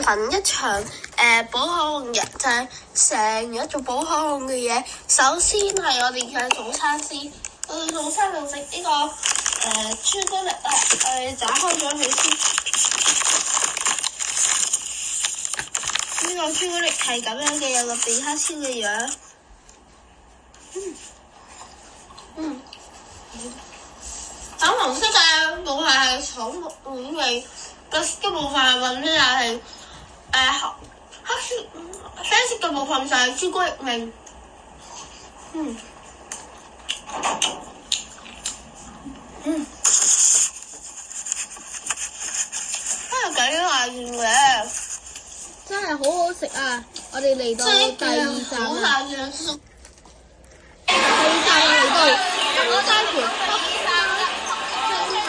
品一場寶可夢日，就係成日做寶可夢嘅嘢。首先係我哋嘅早餐先，我哋早餐就食呢個朱古力啊，我哋打開咗佢先。呢個朱古力係咁樣嘅，有個比卡超嘅樣。粉紅色嘅部分係草莓味，白色嘅部分係雲呢係黑色啡色嘅部分就係朱古力味。真係幾辣嘅，真係好好食啊！我哋嚟到第二站啦。第二站嚟到金沙橋北商場。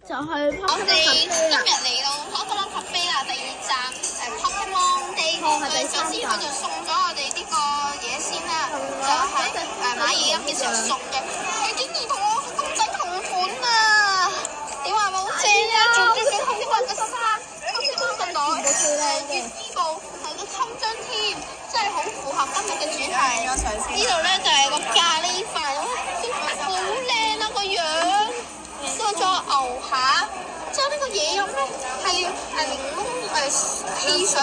就去 Pokemon Cafe 啦。我哋今日嚟到 Pokemon Cafe 啦，第二站Pokemon Day。首先佢就送咗我哋呢個嘢先啦，就係買嘢飲嘅時候送嘅。佢竟然同我公仔同款啊！你話冇正啊？仲着住Pokemon嘅衫，Pokemon嘅袋，月衣布，係個襟章添，真係好符合今日嘅主題。呢度咧就係個咖喱飯，好靚啊個樣。再牛扒，之後呢個嘢飲咧係檸檬汽水，再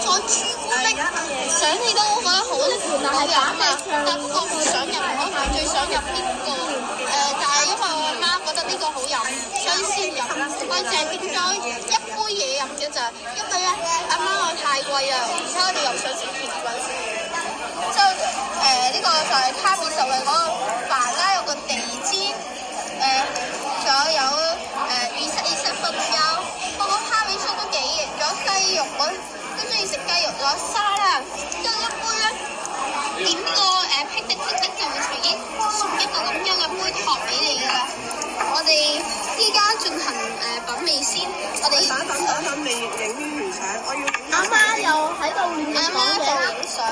朱古力，想起都覺得好飲啊！但不過唔想入，我係最想入呢個但係因為我阿媽覺得呢個好飲，所以先飲。我淨係點咗一杯嘢飲嘅咋，因為咧阿媽話太貴啊，而且我哋又想食甜品先。之後呢個就係卡比獸嘅嗰個飯啦，有個地氈。仲有20份有，個蝦味酥都幾型，仲有雞肉，我都中意食雞肉，仲有沙拉，之後一杯咧點個霹靂就會隨機送一個咁樣嘅杯托俾你㗎啦。我哋依家進行品味先，我哋品味影完相，我要阿媽又喺度亂講嘢，影相，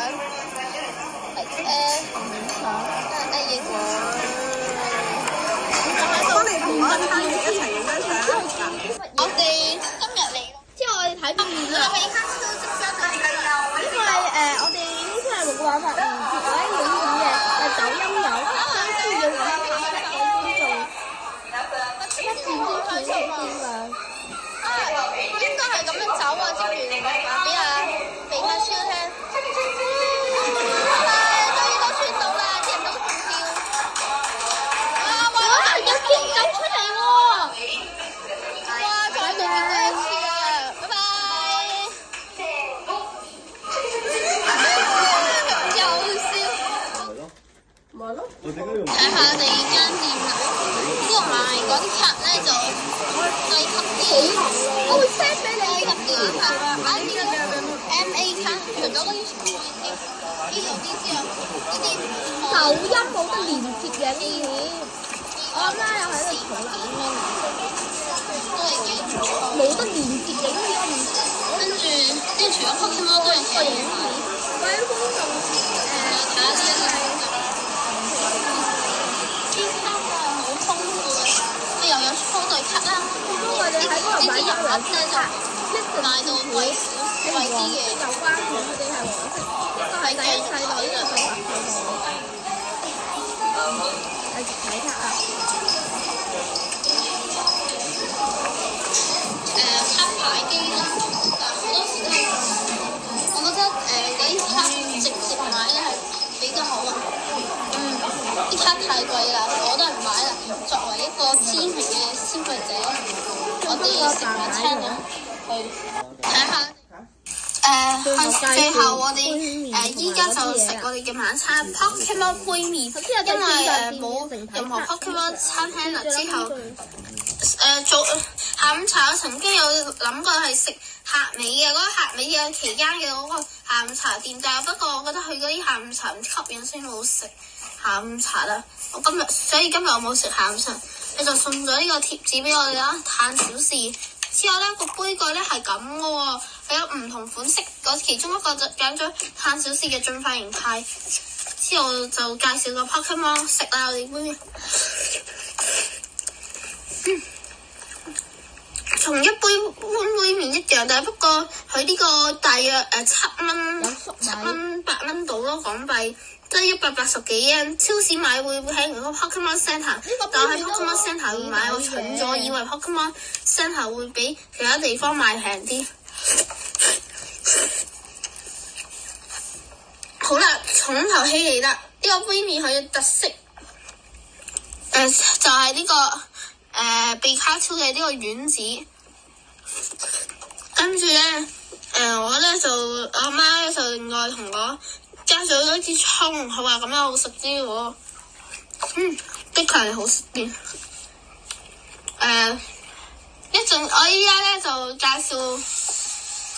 影相。我哋今日嚟，之後我哋睇到面啦。因為我哋呢次係冇辦法唔接可以影片嘅，抖音有，所以要揾拍攝先做。一轉之前先啦。應該係咁樣走啊！接住俾皮卡超聽。終於都穿到啦，啲人都仲跳。哇！有見走出嚟喎！哇！再見面第一次啊！拜拜。又笑。咪咯。睇下我哋間店啦。呢個買嗰啲卡咧就〜呢有啲之後呢啲抖音冇得連接嘅呢啲，我阿媽又喺度嘈緊咯，都係幾唔錯。冇得連接影片，跟住除咗 Pokemon 都有其他嘢。各位觀眾睇下先啦。啲卡啊好豐富嘅，又有初代卡啦。不過我哋喺嗰度買咗兩隻卡，一直買到貴啲嘅。有關佢哋係黃色，一個係第一世代，一個係白世代。睇卡啊！卡牌機啦，但好多時都係我覺得嗰啲卡直接買咧係比較好啊。啲卡太貴啦，我都係唔買啦。作為一個知名嘅消費者，我哋食完餐咗去睇下。最後我哋依家就食我哋嘅晚餐 Pokemon 杯麵，因為冇任何 Pokemon 餐廳啦。之後做下午茶，我曾經有諗過係食客尾嘅嗰個客尾嘅期間嘅嗰個下午茶店，但係不過我覺得佢嗰啲下午茶唔吸引，所以冇食下午茶啦。所以今日我冇食下午茶，你就送咗呢個貼紙俾我哋啦，嘆小事。之後咧個杯蓋咧係咁嘅喎，佢有唔同款式，我其中一個就揀咗嘆小事嘅進化形態。之後就介紹個 Pokemon 食啦，我哋杯麵。同一杯麵一樣，但係不過佢呢個大約7蚊8蚊到咯港幣，都係180幾yen。超市買會喺嗰個 Pokemon Center，但係 Pokemon Center 會買，我蠢咗，以為 Pokemon Center 會比其他地方買平啲。好啦，重頭戲嚟啦！呢個杯麵佢嘅特色，就係呢個比卡超嘅呢個丸子。跟住咧，我阿媽咧就另外同我加咗一支葱，佢話咁樣好食啲喎。的確係好食啲。我依家咧就介紹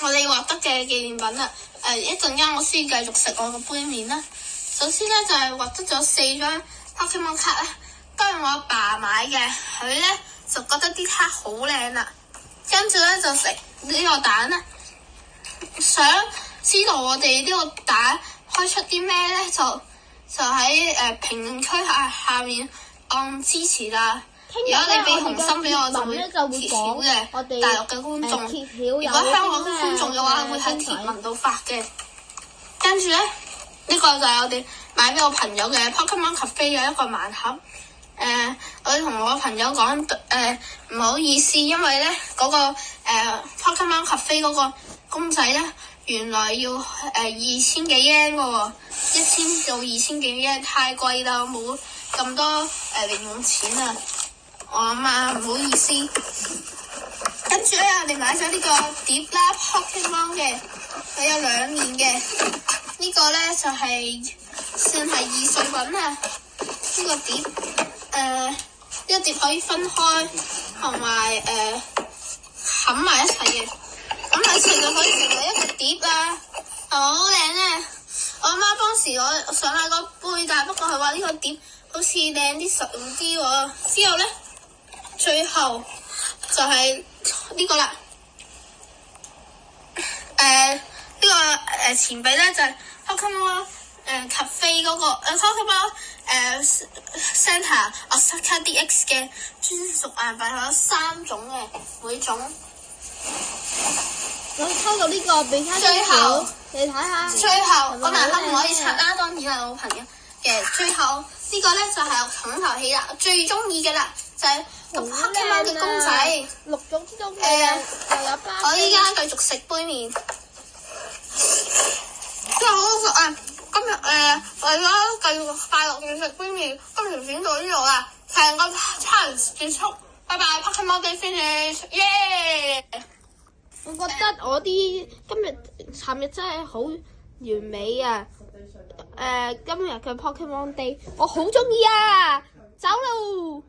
我哋獲得嘅紀念品啦。一陣間我先繼續食我個杯麵啦。首先咧就係獲得咗4張 Pokemon 卡啦，都係我阿爸買嘅，佢咧就覺得啲卡好靚啦。跟住咧就食呢個蛋啦，想知道我哋呢個蛋開出啲咩咧，就喺評論區下面按支持啦。如果你俾紅心俾我，就會揭曉嘅。大陸嘅觀眾，如果香港嘅觀眾嘅話，會喺貼文度發嘅。跟住咧，呢個就係我哋買俾我朋友嘅 Pokemon Cafe 嘅一個盲盒。我同我朋友講唔好意思，因為咧嗰個Pokemon Cafe 嗰個公仔咧，原來要2000幾yen 喎，1000到2000幾yen太貴啦，我冇咁多零用錢啊！我阿媽唔好意思。跟住咧，我哋買咗呢個碟啦 Pokemon 嘅，佢有2面嘅，呢個咧就係算係易碎品啊！呢個碟。呢個碟可以分開，同埋冚埋一齊嘅，咁埋一齊就可以成為一個碟啦，係咪好靚咧？我阿媽當時我想買個杯，但係不過佢話呢個碟好似靚啲實用啲喎。之後咧，最後就係呢個啦。呢個前臂咧就係 Pokemon Cafe 嗰個Pokemon Center Osaka DX 嘅專屬硬幣，有3種嘅，每種。我抽到呢個比卡超，最後你睇下。最後個盲盒唔可以拆啦，當然係我朋友嘅。最後呢個咧就係我重頭戲啦，最中意嘅啦，就係個 Pokemon 嘅公仔。6種之中嘅又有巴。我依家繼續食杯麵，真係好好食啊！今日我而家繼續快樂嘅食杯麵，今條片到呢度啦，成個 challenge 結束，拜拜 Pokemon Day finish，耶！我覺得我啲尋日真係好完美啊！今日嘅 Pokemon Day 我好中意啊！走咯〜